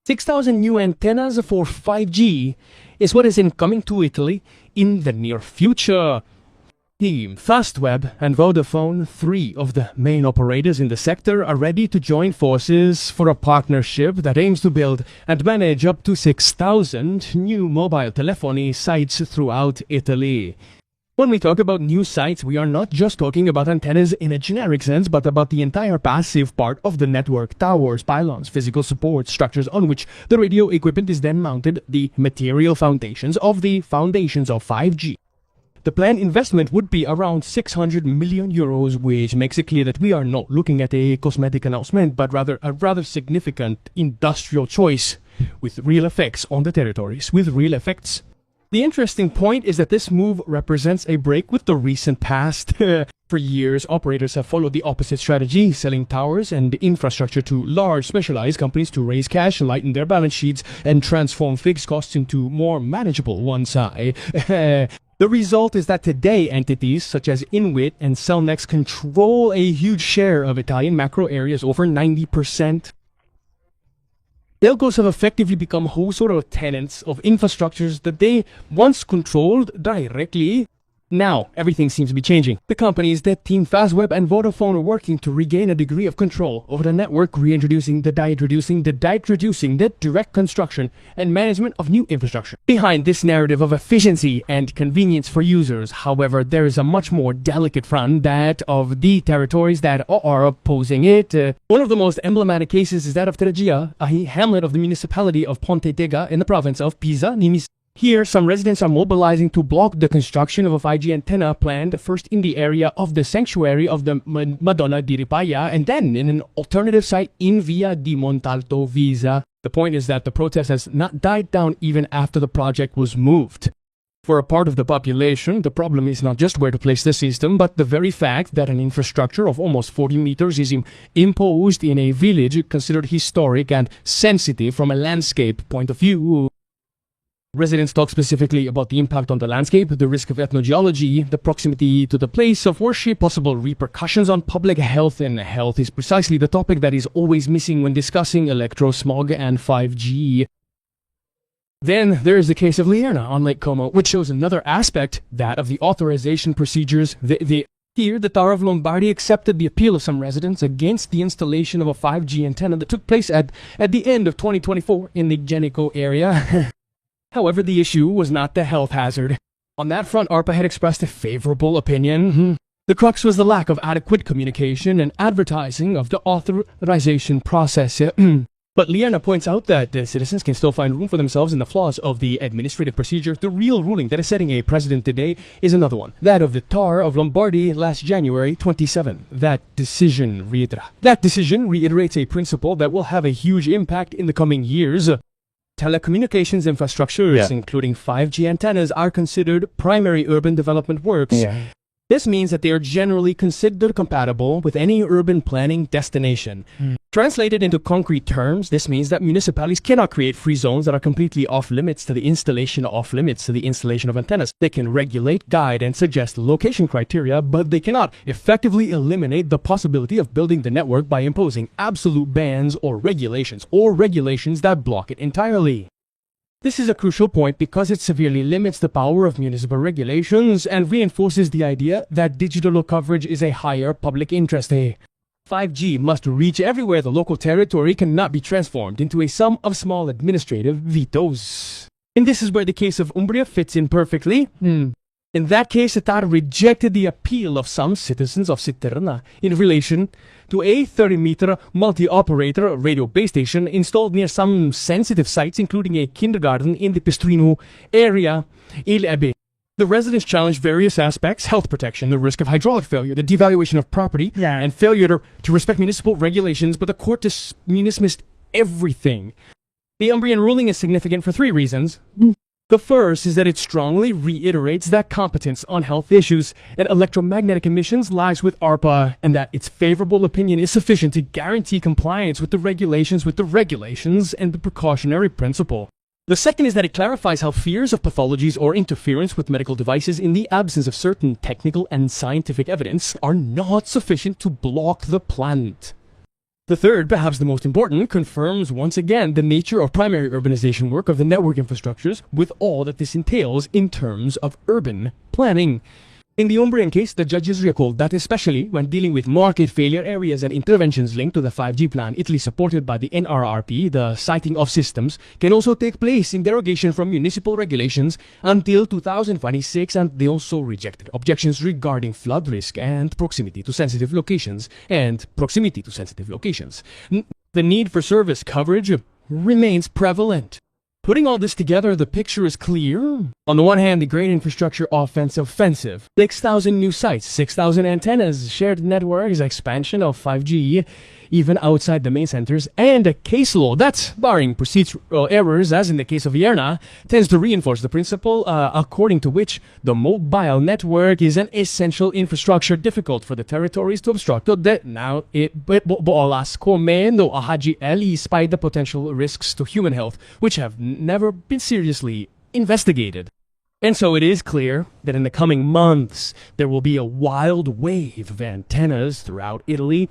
6,000 new antennas for 5G is what is incoming to Italy in the near future. Team Fastweb and Vodafone, three of the main operators in the sector, are ready to join forces for a partnership that aims to build and manage up to 6,000 new mobile telephony sites throughout Italy. When we talk about new sites, we are not just talking about antennas in a generic sense, but about the entire passive part of the network: towers, pylons, physical support structures on which the radio equipment is then mounted, the material foundations of 5G. The planned investment would be around 600 million euros, which makes it clear that we are not looking at a cosmetic announcement, but rather a rather significant industrial choice with real effects on the territories, with real effects. The interesting point is that this move represents a break with the recent past. For years, operators have followed the opposite strategy, selling towers and infrastructure to large specialized companies to raise cash, lighten their balance sheets, and transform fixed costs into more manageable ones. The result is that today entities such as Inwit and Cellnex control a huge share of Italian macro areas, over 90%. Telcos have effectively become wholesale tenants of infrastructures that they once controlled directly. Now, everything seems to be changing. The companies that Team Fastweb and Vodafone are working to regain a degree of control over the network, reintroducing the direct construction and management of new infrastructure. Behind this narrative of efficiency and convenience for users, however, there is a much more delicate front, that of the territories that are opposing it. One of the most emblematic cases is that of Terragia, a hamlet of the municipality of Ponte Tega in the province of Pisa. Here, some residents are mobilizing to block the construction of a 5G antenna planned first in the area of the sanctuary of the Madonna di Ripaia and then in an alternative site in Via di Montalto Visa. The point is that the protest has not died down even after the project was moved. For a part of the population, the problem is not just where to place the system, but the very fact that an infrastructure of almost 40 meters is imposed in a village considered historic and sensitive from a landscape point of view. Residents talk specifically about the impact on the landscape, the risk of ethnogeology, the proximity to the place of worship, possible repercussions on public health, and health is precisely the topic that is always missing when discussing electrosmog and 5G. Then there is the case of Lierna on Lake Como, which shows another aspect, that of the authorization procedures. Here, the Tower of Lombardy accepted the appeal of some residents against the installation of a 5G antenna that took place at the end of 2024 in the Genico area. However, the issue was not the health hazard. On that front, ARPA had expressed a favorable opinion. The crux was the lack of adequate communication and advertising of the authorization process. But Lierna points out that the citizens can still find room for themselves in the flaws of the administrative procedure. The real ruling that is setting a precedent today is another one, that of the Tower of Lombardy last January 27. That decision reiterates a principle that will have a huge impact in the coming years. Telecommunications infrastructures, including 5G antennas, are considered primary urban development works. This means that they are generally considered compatible with any urban planning destination. Translated into concrete terms, this means that municipalities cannot create free zones that are completely off-limits to the installation of antennas. They can regulate, guide, and suggest location criteria, but they cannot effectively eliminate the possibility of building the network by imposing absolute bans or regulations that block it entirely. This is a crucial point because it severely limits the power of municipal regulations and reinforces the idea that digital coverage is a higher public interest. 5G must reach everywhere. The local territory cannot be transformed into a sum of small administrative vetoes. And this is where the case of Umbria fits in perfectly. In that case, Etar rejected the appeal of some citizens of Citerna in relation to a 30-meter multi-operator radio base station installed near some sensitive sites, including a kindergarten in the Pistrino area, Il Ebe. The residents challenged various aspects: health protection, the risk of hydraulic failure, the devaluation of property, and failure to respect municipal regulations, but the court dismissed everything. The Umbrian ruling is significant for three reasons. The first is that it strongly reiterates that competence on health issues and electromagnetic emissions lies with ARPA, and that its favorable opinion is sufficient to guarantee compliance with the regulations and the precautionary principle. The second is that it clarifies how fears of pathologies or interference with medical devices in the absence of certain technical and scientific evidence are not sufficient to block the plant. The third, perhaps the most important, confirms once again the nature of primary urbanization work of the network infrastructures with all that this entails in terms of urban planning. In the Umbrian case, the judges recalled that especially when dealing with market failure areas and interventions linked to the 5G plan Italy supported by the NRRP, the siting of systems can also take place in derogation from municipal regulations until 2026, and they also rejected objections regarding flood risk and proximity to sensitive locations. The need for service coverage remains prevalent. Putting all this together, the picture is clear. On the one hand, the great infrastructure offensive. 6,000 new sites, 6,000 antennas, shared networks, expansion of 5G, even outside the main centers, and a case law that, barring procedural errors, as in the case of Ierna, tends to reinforce the principle according to which the mobile network is an essential infrastructure difficult for the territories to obstruct. Now, bolas comendo AHGL despite the potential risks to human health, which have never been seriously investigated. And so it is clear that in the coming months, there will be a wild wave of antennas throughout Italy.